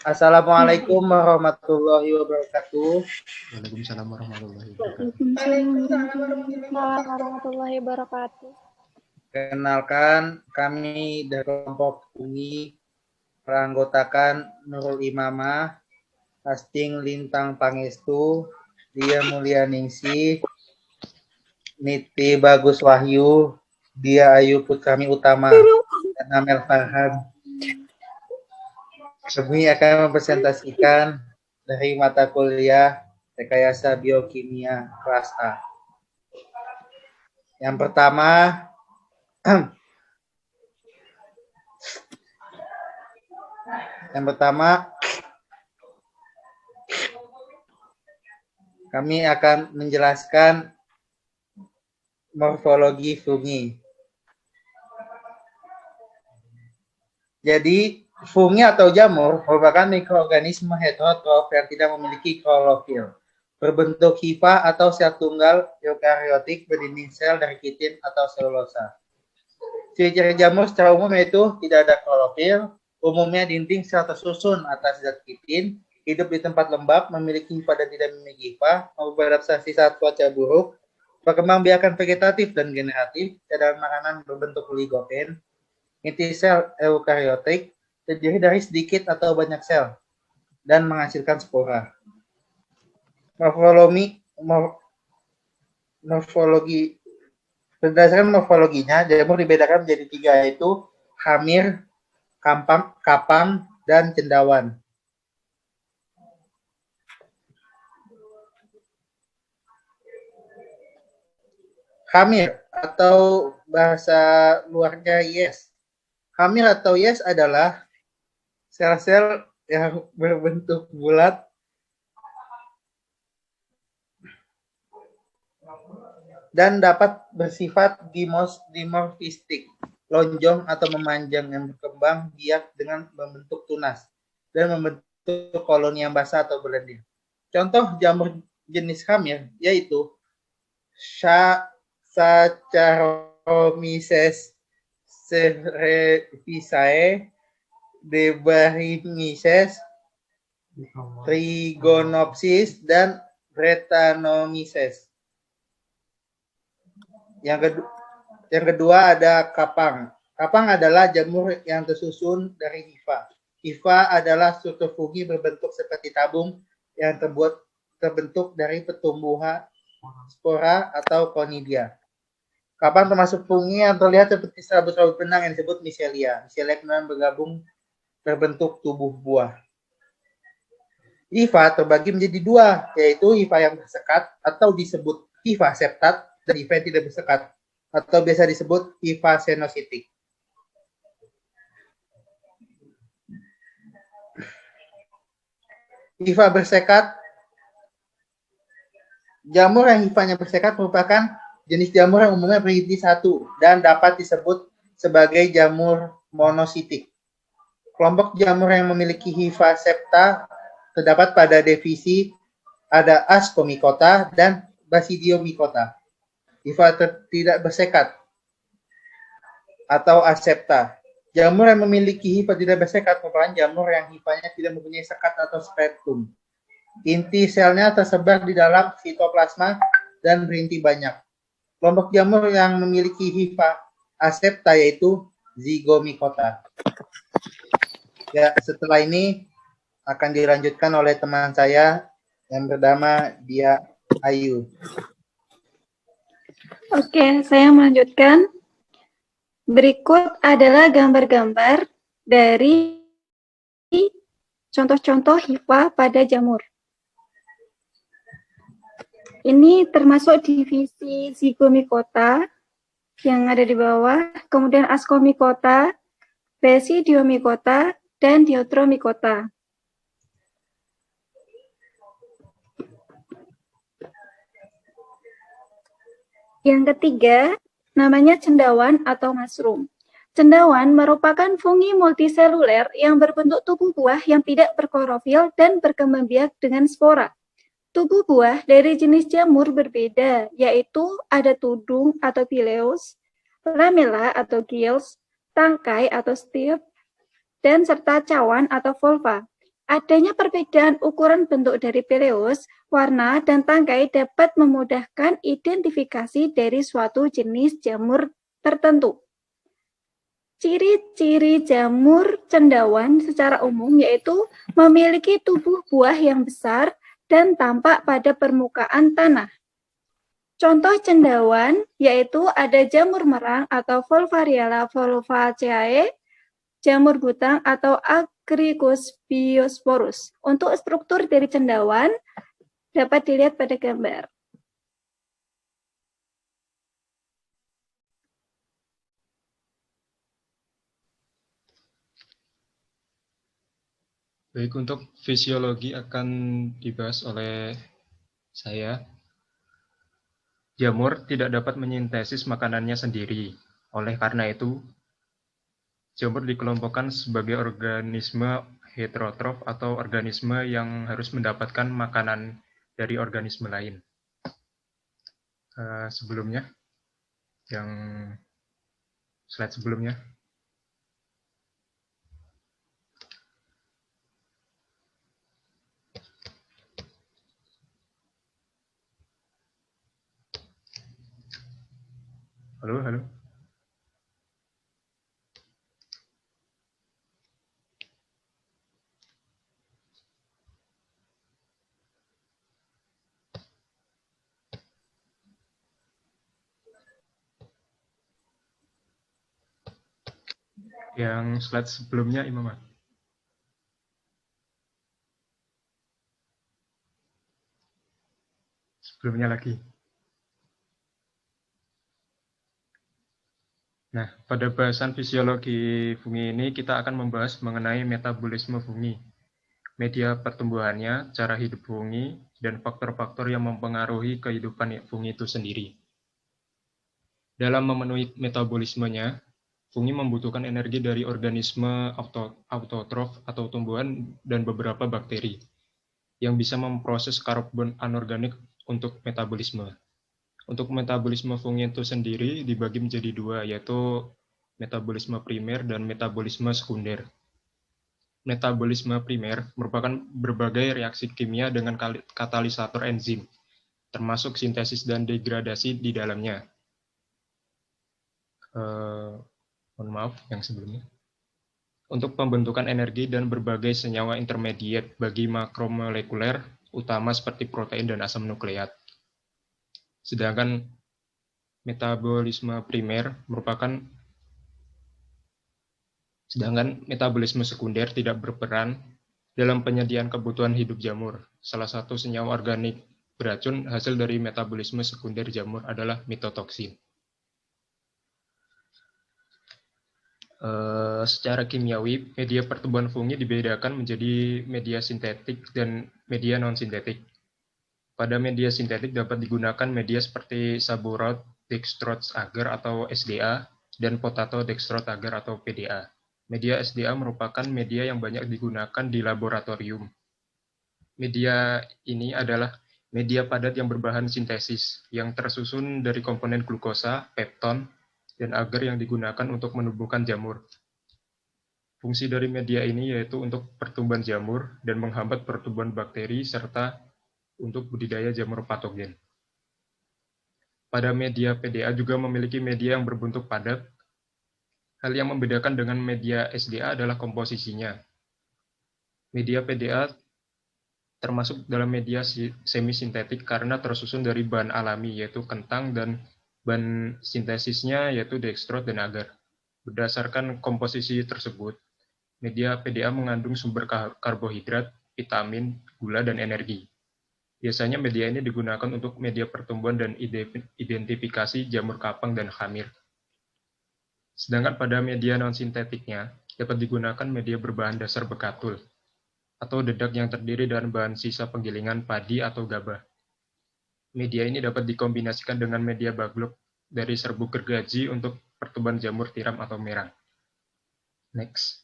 Assalamualaikum warahmatullahi wabarakatuh. Waalaikumsalam warahmatullahi wabarakatuh. Waalaikumsalam warahmatullahi wabarakatuh. Kenalkan, kami dari kelompok Fungi beranggotakan Nurul Imamah, Hasting Lintang Pangestu, Dia Mulyaningsih, Niti Bagus Wahyu, Dia Ayu Putrami Utama, dan Amel Farhan. Kami akan mempresentasikan dari mata kuliah Rekayasa Biokimia kelas A. Yang pertama, kami akan menjelaskan morfologi fungi. Jadi, fungi atau jamur merupakan mikroorganisme heterotrof yang tidak memiliki klorofil, berbentuk hifa atau sel tunggal eukariotik berdinding sel dari kitin atau selulosa. Ciri-ciri jamur secara umum yaitu tidak ada klorofil, umumnya dinding sel tersusun atas zat kitin, hidup di tempat lembab, memiliki hifa dan tidak memiliki hifa, mampu beradaptasi saat cuaca buruk, perkembangbiakan vegetatif dan generatif, cadangan makanan berbentuk oligogen, inti sel eukariotik, terdiri dari sedikit atau banyak sel, dan menghasilkan spora. Morfologi berdasarkan morfologinya, jamur dibedakan menjadi 3, yaitu hamir, kapang, dan cendawan. Hamir atau bahasa luarnya yes. Hamir atau yes adalah sel-sel yang berbentuk bulat dan dapat bersifat dimorfistik, lonjong atau memanjang yang berkembang biak dengan membentuk tunas dan membentuk koloni yang basah atau berlendir. Contoh jamur jenis hamir yaitu Saccharomyces cerevisiae, Debarymyces, Trigonopsis, dan Brettanomyces. Yang kedua ada kapang. Kapang adalah jamur yang tersusun dari hifa. Hifa adalah struktur fungi berbentuk seperti tabung yang terbentuk dari pertumbuhan spora atau conidia. Kapang termasuk fungi yang terlihat seperti serabut-serabut benang yang disebut micelia. Micelia kemudian bergabung berbentuk tubuh buah. Hifa terbagi menjadi 2, yaitu hifa yang bersekat atau disebut hifa septat dan hifa yang tidak bersekat atau biasa disebut hifa senositik. Hifa bersekat, jamur yang hifanya bersekat merupakan jenis jamur yang umumnya berinti 1 dan dapat disebut sebagai jamur monositik. Kelompok jamur yang memiliki hifa septa terdapat pada divisi ada Ascomycota dan Basidiomycota. Hifa tidak bersekat atau asepta. Jamur yang memiliki hifa tidak bersekat merupakan jamur yang hifanya tidak mempunyai sekat atau spektrum. Inti selnya tersebar di dalam sitoplasma dan berinti banyak. Kelompok jamur yang memiliki hifa asepta yaitu Zygomycota. Ya, setelah ini akan dilanjutkan oleh teman saya yang bernama Dia Ayu. Oke, saya melanjutkan. Berikut adalah gambar-gambar dari contoh-contoh hifa pada jamur. Ini termasuk divisi Zygomycota yang ada di bawah, kemudian Ascomycota, Basidiomycota, dan Diotromycota. Yang ketiga, namanya cendawan atau mushroom. Cendawan merupakan fungi multiseluler yang berbentuk tubuh buah yang tidak berklorofil dan berkembang biak dengan spora. Tubuh buah dari jenis jamur berbeda, yaitu ada tudung atau pileus, lamella atau gills, tangkai atau stipe, dan serta cawan atau volva. Adanya perbedaan ukuran bentuk dari peleus, warna, dan tangkai dapat memudahkan identifikasi dari suatu jenis jamur tertentu. Ciri-ciri jamur cendawan secara umum yaitu memiliki tubuh buah yang besar dan tampak pada permukaan tanah. Contoh cendawan yaitu ada jamur merang atau Volvariella volvaceae, jamur gutang atau Agricus biosporus. Untuk struktur dari cendawan dapat dilihat pada gambar. Baik, untuk fisiologi akan dibahas oleh saya. Jamur tidak dapat menyintesis makanannya sendiri. Oleh karena itu, jamur dikelompokkan sebagai organisme heterotrof atau organisme yang harus mendapatkan makanan dari organisme lain. Sebelumnya, yang slide sebelumnya. Halo, halo. Yang slide sebelumnya, Imam. Sebelumnya lagi. Nah, pada bahasan fisiologi fungi ini kita akan membahas mengenai metabolisme fungi, media pertumbuhannya, cara hidup fungi, dan faktor-faktor yang mempengaruhi kehidupan fungi itu sendiri. Dalam memenuhi metabolismenya, fungi membutuhkan energi dari organisme autotrof atau tumbuhan dan beberapa bakteri yang bisa memproses karbon anorganik untuk metabolisme. Untuk metabolisme fungi itu sendiri dibagi menjadi dua, yaitu metabolisme primer dan metabolisme sekunder. Metabolisme primer merupakan berbagai reaksi kimia dengan katalisator enzim, termasuk sintesis dan degradasi di dalamnya. Mohon maaf, yang sebelumnya. Untuk pembentukan energi dan berbagai senyawa intermediate bagi makromolekuler, utama seperti protein dan asam nukleat. Sedangkan metabolisme sekunder tidak berperan dalam penyediaan kebutuhan hidup jamur. Salah satu senyawa organik beracun hasil dari metabolisme sekunder jamur adalah mitotoksin. Secara kimiawi, media pertumbuhan fungi dibedakan menjadi media sintetik dan media non-sintetik. Pada media sintetik dapat digunakan media seperti sabouraud dextrose agar atau SDA dan potato dextrose agar atau PDA. Media SDA merupakan media yang banyak digunakan di laboratorium. Media ini adalah media padat yang berbahan sintesis, yang tersusun dari komponen glukosa, pepton, dan agar yang digunakan untuk menumbuhkan jamur. Fungsi dari media ini yaitu untuk pertumbuhan jamur dan menghambat pertumbuhan bakteri serta untuk budidaya jamur patogen. Pada media PDA juga memiliki media yang berbentuk padat. Hal yang membedakan dengan media SDA adalah komposisinya. Media PDA termasuk dalam media semi-sintetik karena tersusun dari bahan alami yaitu kentang dan bahan sintesisnya yaitu dextrose dan agar. Berdasarkan komposisi tersebut, media PDA mengandung sumber karbohidrat, vitamin, gula, dan energi. Biasanya media ini digunakan untuk media pertumbuhan dan identifikasi jamur kapang dan khamir. Sedangkan pada media non-sintetiknya, dapat digunakan media berbahan dasar bekatul, atau dedak yang terdiri dari bahan sisa penggilingan padi atau gabah. Media ini dapat dikombinasikan dengan media baglok dari serbuk gergaji untuk pertumbuhan jamur tiram atau merang. Next.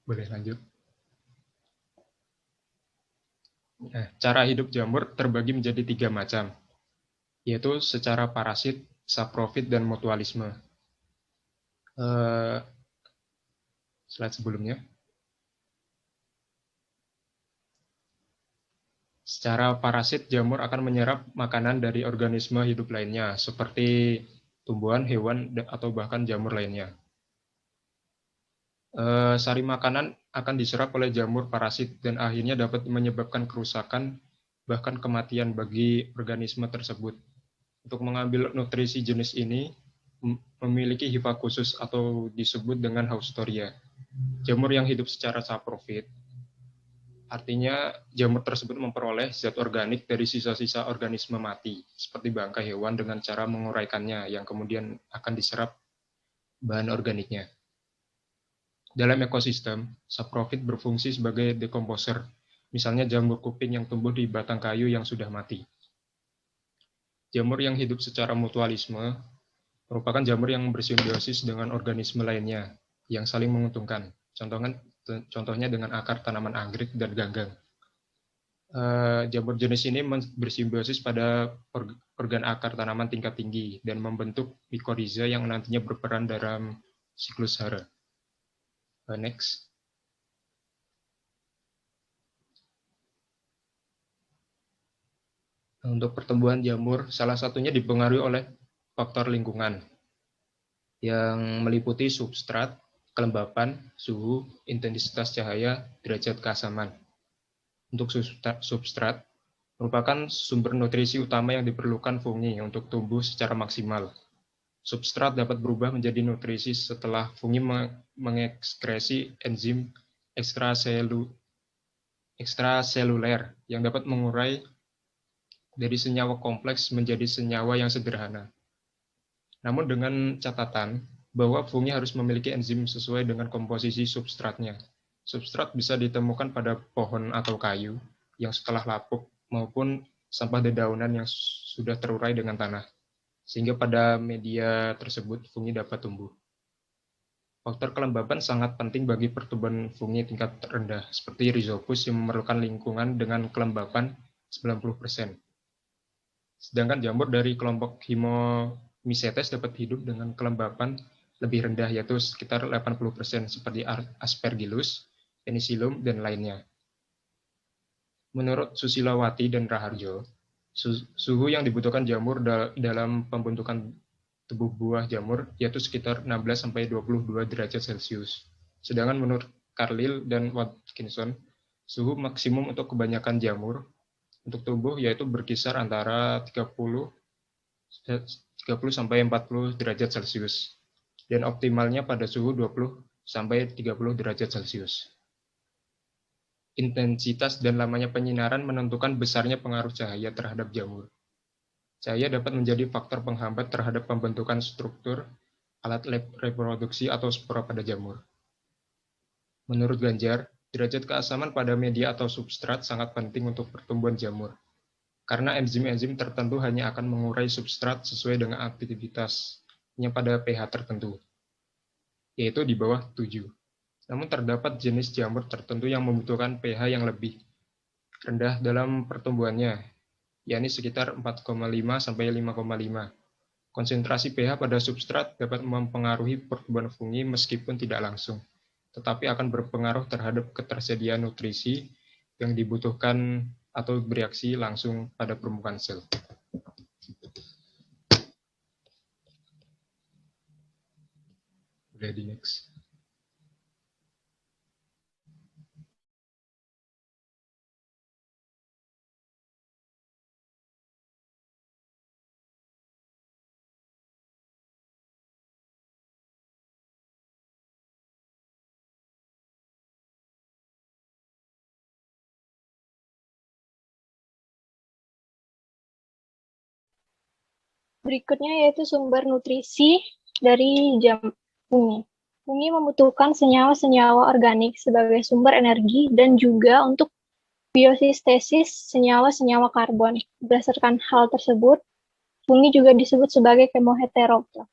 Boleh lanjut. Cara hidup jamur terbagi menjadi 3 macam. yaitu secara parasit, saprofit, dan mutualisme. Slide sebelumnya. Secara parasit, jamur akan menyerap makanan dari organisme hidup lainnya, seperti tumbuhan, hewan, atau bahkan jamur lainnya. Sari makanan akan diserap oleh jamur parasit dan akhirnya dapat menyebabkan kerusakan, bahkan kematian bagi organisme tersebut. Untuk mengambil nutrisi jenis ini, memiliki hifa khusus atau disebut dengan haustoria. Jamur yang hidup secara saprofit, artinya jamur tersebut memperoleh zat organik dari sisa-sisa organisme mati, seperti bangkai hewan dengan cara menguraikannya, yang kemudian akan diserap bahan organiknya. Dalam ekosistem, saprofit berfungsi sebagai decomposer, misalnya jamur kuping yang tumbuh di batang kayu yang sudah mati. Jamur yang hidup secara mutualisme merupakan jamur yang bersimbiosis dengan organisme lainnya yang saling menguntungkan. Contohnya dengan akar tanaman anggrek dan ganggang. Jamur jenis ini bersimbiosis pada organ akar tanaman tingkat tinggi dan membentuk mikoriza yang nantinya berperan dalam siklus hara. Next. Untuk pertumbuhan jamur, salah satunya dipengaruhi oleh faktor lingkungan yang meliputi substrat, kelembapan, suhu, intensitas cahaya, derajat keasaman. Untuk substrat, merupakan sumber nutrisi utama yang diperlukan fungi untuk tumbuh secara maksimal. Substrat dapat berubah menjadi nutrisi setelah fungi mengekskresi enzim ekstraseluler yang dapat mengurai dari senyawa kompleks menjadi senyawa yang sederhana. Namun dengan catatan bahwa fungi harus memiliki enzim sesuai dengan komposisi substratnya. Substrat bisa ditemukan pada pohon atau kayu yang setelah lapuk maupun sampah dedaunan yang sudah terurai dengan tanah, sehingga pada media tersebut fungi dapat tumbuh. Faktor kelembapan sangat penting bagi pertumbuhan fungi tingkat rendah, seperti Rhizopus yang memerlukan lingkungan dengan kelembapan 90%. Sedangkan jamur dari kelompok Hemomycetes dapat hidup dengan kelembapan lebih rendah, yaitu sekitar 80%, seperti Aspergillus, Penicillium, dan lainnya. Menurut Susilawati dan Raharjo, suhu yang dibutuhkan jamur dalam pembentukan tubuh buah jamur yaitu sekitar 16-22 derajat Celcius. Sedangkan menurut Carlile dan Watkinson, suhu maksimum untuk kebanyakan jamur untuk tumbuh yaitu berkisar antara 30-40 derajat Celcius dan optimalnya pada suhu 20-30 derajat Celcius. Intensitas dan lamanya penyinaran menentukan besarnya pengaruh cahaya terhadap jamur. Cahaya dapat menjadi faktor penghambat terhadap pembentukan struktur alat reproduksi atau spora pada jamur. Menurut Ganjar, derajat keasaman pada media atau substrat sangat penting untuk pertumbuhan jamur, karena enzim-enzim tertentu hanya akan mengurai substrat sesuai dengan aktivitasnya pada pH tertentu, yaitu di bawah 7. Namun terdapat jenis jamur tertentu yang membutuhkan pH yang lebih rendah dalam pertumbuhannya, yakni sekitar 4,5-5,5. Konsentrasi pH pada substrat dapat mempengaruhi pertumbuhan fungi meskipun tidak langsung, tetapi akan berpengaruh terhadap ketersediaan nutrisi yang dibutuhkan atau bereaksi langsung pada permukaan sel. Udah di next. Berikutnya yaitu sumber nutrisi dari fungi. Fungi membutuhkan senyawa-senyawa organik sebagai sumber energi dan juga untuk biosintesis senyawa-senyawa karbon. Berdasarkan hal tersebut, fungi juga disebut sebagai kemoheterofil.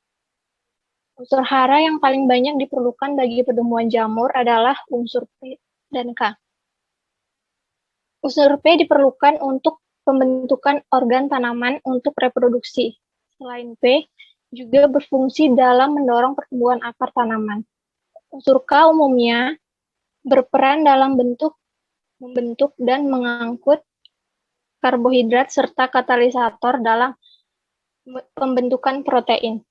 Unsur hara yang paling banyak diperlukan bagi pertumbuhan jamur adalah unsur P dan K. Unsur P diperlukan untuk pembentukan organ tanaman untuk reproduksi. Selain P, juga berfungsi dalam mendorong pertumbuhan akar tanaman. Unsur K umumnya berperan dalam membentuk dan mengangkut karbohidrat serta katalisator dalam pembentukan protein.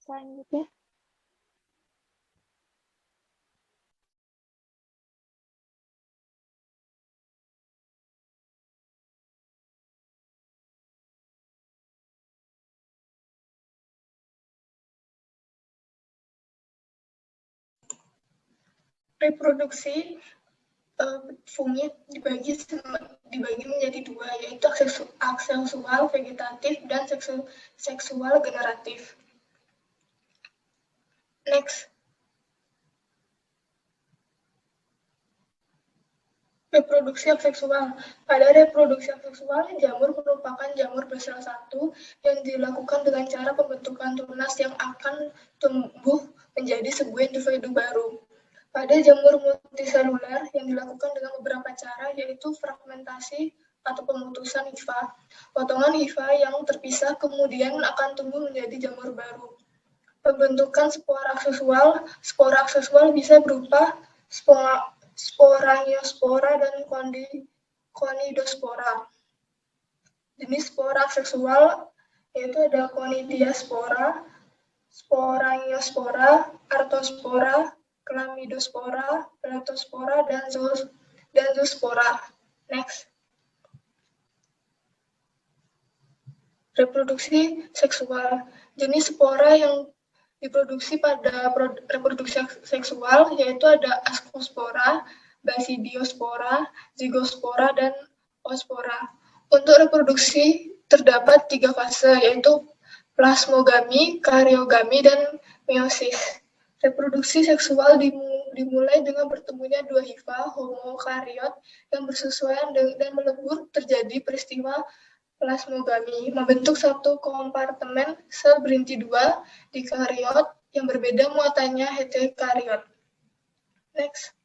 Selanjutnya. Reproduksi fungi dibagi menjadi dua, yaitu aksesual vegetatif dan seksual generatif. Next. Reproduksi seksual. Pada reproduksi seksual, jamur merupakan jamur bersel satu yang dilakukan dengan cara pembentukan tunas yang akan tumbuh menjadi sebuah individu baru. Pada jamur multiseluler yang dilakukan dengan beberapa cara, yaitu fragmentasi atau pemutusan hifa. Potongan hifa yang terpisah kemudian akan tumbuh menjadi jamur baru. Pembentukan spora aksesual bisa berupa sporangiospora dan conidospora. Jenis spora seksual yaitu ada conidiaspora, sporangiospora, artospora, chlamydospora, peletospora, dan zoospora. Next. Reproduksi seksual. Jenis spora yang diproduksi pada reproduksi seksual yaitu ada ascospora, basidiospora, zygospora, dan oospora. Untuk reproduksi terdapat 3 fase, yaitu plasmogami, karyogami, dan meiosis. Reproduksi seksual dimulai dengan bertemunya 2 hifa homokariot yang bersesuaian dan melebur. Terjadi peristiwa plasmogami, membentuk satu kompartemen sel berinti 2 di kariot yang berbeda muatannya heterokariot. Next.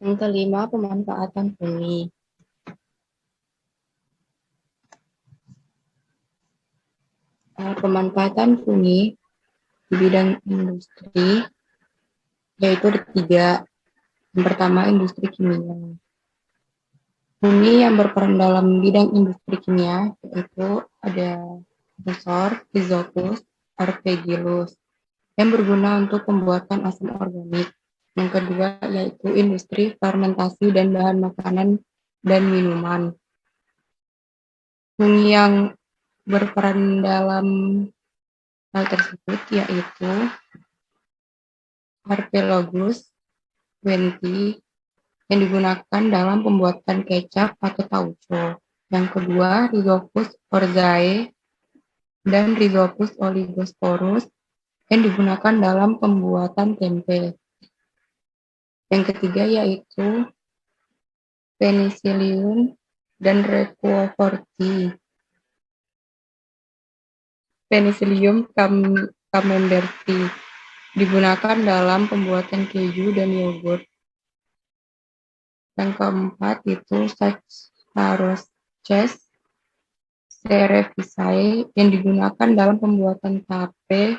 Yang kelima, pemanfaatan fungi. Pemanfaatan fungi di bidang industri yaitu ada 3. Yang pertama, industri kimia. Fungi yang berperan dalam bidang industri kimia yaitu ada Profesor Rhizopus arpegillus yang berguna untuk pembuatan asam organik. Yang kedua yaitu industri fermentasi dan bahan makanan dan minuman. Fungi yang berperan dalam hal tersebut yaitu Harpelogos wenti yang digunakan dalam pembuatan kecap atau tauco. Yang kedua, Rhizopus orzae dan Rhizopus oligosporus yang digunakan dalam pembuatan tempe. Yang ketiga yaitu Penicillium dan Requoforti. Penicillium camemberti digunakan dalam pembuatan keju dan yogurt. Yang keempat itu Saccharomyces cerevisiae yang digunakan dalam pembuatan tape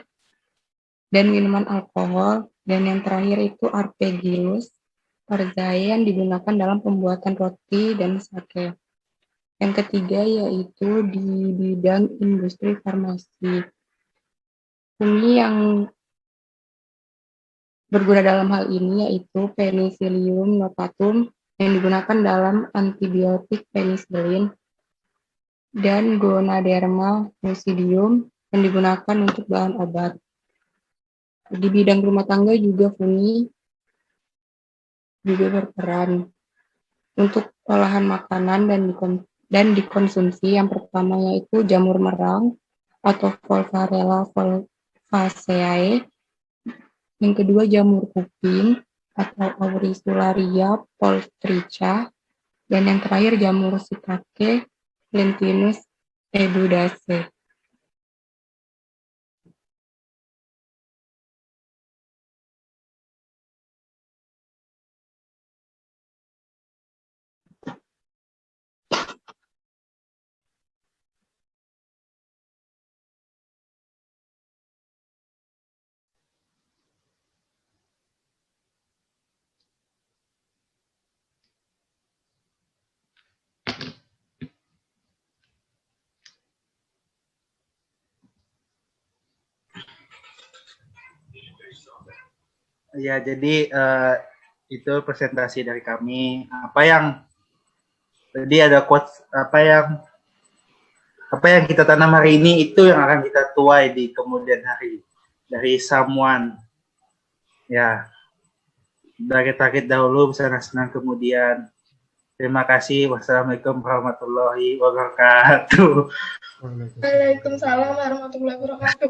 dan minuman alkohol. Dan yang terakhir itu Aspergillus orzae yang digunakan dalam pembuatan roti dan sake. Yang ketiga yaitu di bidang industri farmasi. Fungi yang berguna dalam hal ini yaitu Penicillium notatum yang digunakan dalam antibiotik penicillin dan Ganoderma lucidium yang digunakan untuk bahan obat. Di bidang rumah tangga juga fungi juga berperan untuk olahan makanan dan dikonsumsi. Yang pertama yaitu jamur merang atau Volvarella volvaceae. Yang kedua jamur kuping atau Auricularia polstrica. Dan yang terakhir jamur shiitake Lentinus edudaceae. Ya, jadi itu presentasi dari kami. Apa yang tadi ada quotes, apa yang kita tanam hari ini itu yang akan kita tuai di kemudian hari, dari someone. Ya, rakit-rakit dahulu, bersenang-senang kemudian. Terima kasih. Wassalamualaikum warahmatullahi wabarakatuh. Waalaikumsalam warahmatullahi wabarakatuh.